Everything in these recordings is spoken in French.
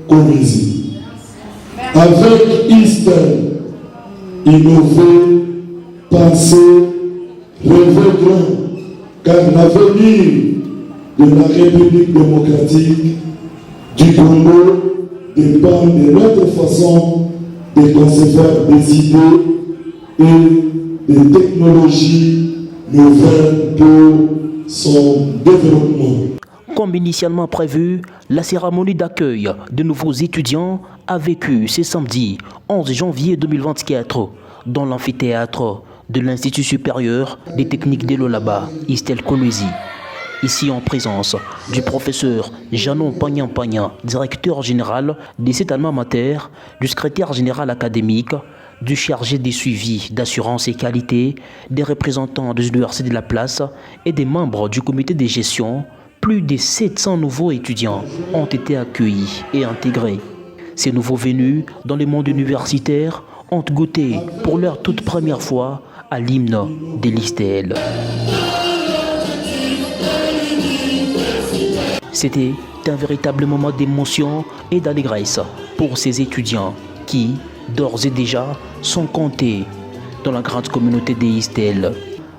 Comésie. Avec ISTEL, innover, penser, rêver grand, car l'avenir de la République démocratique du Congo dépend de notre façon de concevoir des idées et des technologies nouvelles pour son développement. Comme initialement prévu, la cérémonie d'accueil de nouveaux étudiants a vécu ce samedi 11 janvier 2024 dans l'amphithéâtre de l'Institut supérieur des techniques de l'Olaba, ISTEL Kolwezi. Ici en présence du professeur Janon Pagnan, directeur général de cet alma mater, du secrétaire général académique, du chargé des suivis d'assurance et qualité, des représentants des universités de la place et des membres du comité de gestion. Plus de 700 nouveaux étudiants ont été accueillis et intégrés. Ces nouveaux venus dans le monde universitaire ont goûté pour leur toute première fois à l'hymne de l'ISTEL. C'était un véritable moment d'émotion et d'allégresse pour ces étudiants qui, d'ores et déjà, sont comptés dans la grande communauté des ISTEL.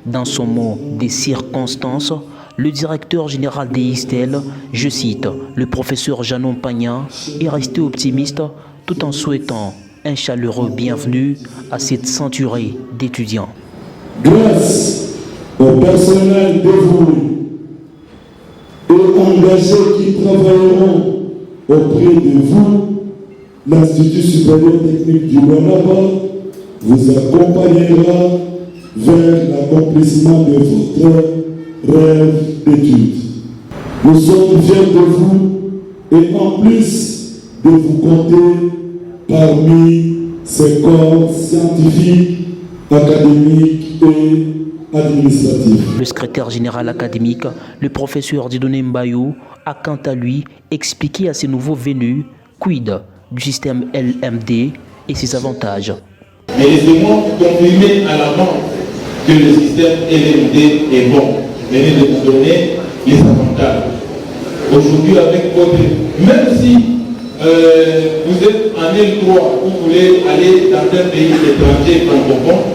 Dans son mot des circonstances, le directeur général des ISTEL, je cite, le professeur Janon Pagnan, est resté optimiste tout en souhaitant un chaleureux bienvenue à cette centurie d'étudiants. Grâce au personnel dévoué et engagés qui travailleront auprès de vous, l'Institut supérieur technique du Lualaba vous accompagnera vers l'accomplissement de votre rêve d'études. Nous sommes fiers de vous et en plus de vous compter parmi ces corps scientifiques, académiques et administratifs. Le secrétaire général académique, le professeur Dieudonné Mbayou, a quant à lui expliqué à ces nouveaux venus quid du système LMD et ses avantages. Mais laissez-moi confirmer à la banque que le système LMD est bon. Venez de vous donner les avantages. Aujourd'hui, avec votre... Même si vous êtes en L3, vous voulez aller dans un pays étranger francophone,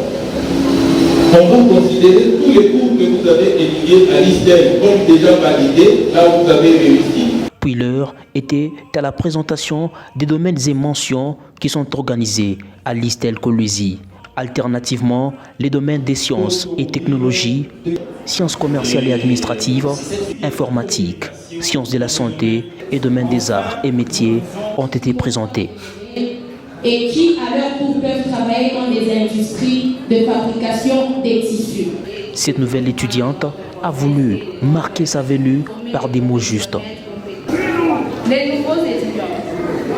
on va considérer tous les cours que vous avez étudiés à l'ISTEL comme déjà validés, là où vous avez réussi. Puis l'heure était à la présentation des domaines et mentions qui sont organisés à l'ISTEL Kolwezi. Alternativement, les domaines des sciences et technologies, sciences commerciales et administratives, informatique, sciences de la santé et domaines des arts et métiers ont été présentés. Et qui, à leur tour, peuvent travailler dans les industries de fabrication des tissus. Cette nouvelle étudiante a voulu marquer sa venue par des mots justes. Les nouveaux étudiants.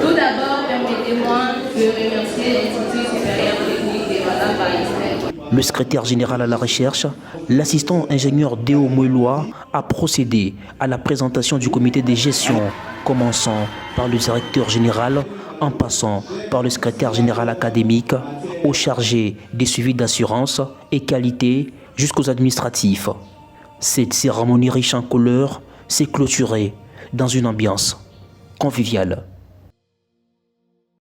Tout d'abord, permettez-moi de remercier l'Institut supérieur technique de l'Olaba ISTEL. Le secrétaire général à la recherche, l'assistant ingénieur Déo Moeloa, a procédé à la présentation du comité de gestion, commençant par le directeur général, en passant par le secrétaire général académique, au chargé des suivis d'assurance et qualité jusqu'aux administratifs. Cette cérémonie riche en couleurs s'est clôturée dans une ambiance conviviale.